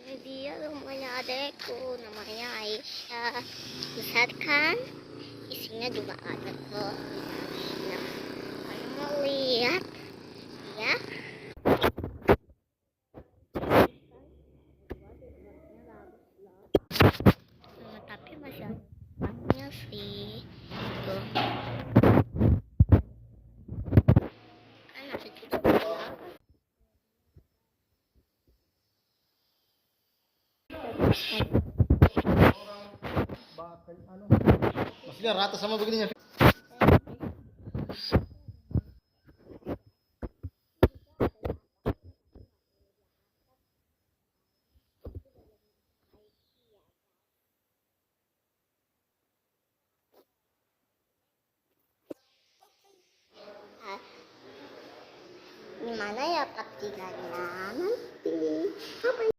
Dia rumahnya adekku, namanya Aisyah. Besar kan? Isinya juga ada kok. Nah, kalau mau lihat, ya. Tapi masih ada tempatnya sih. Tuh, kan ada juga belakang. Maksudnya rata sama begininya. Gimana ya Pak tiganya nanti? Apa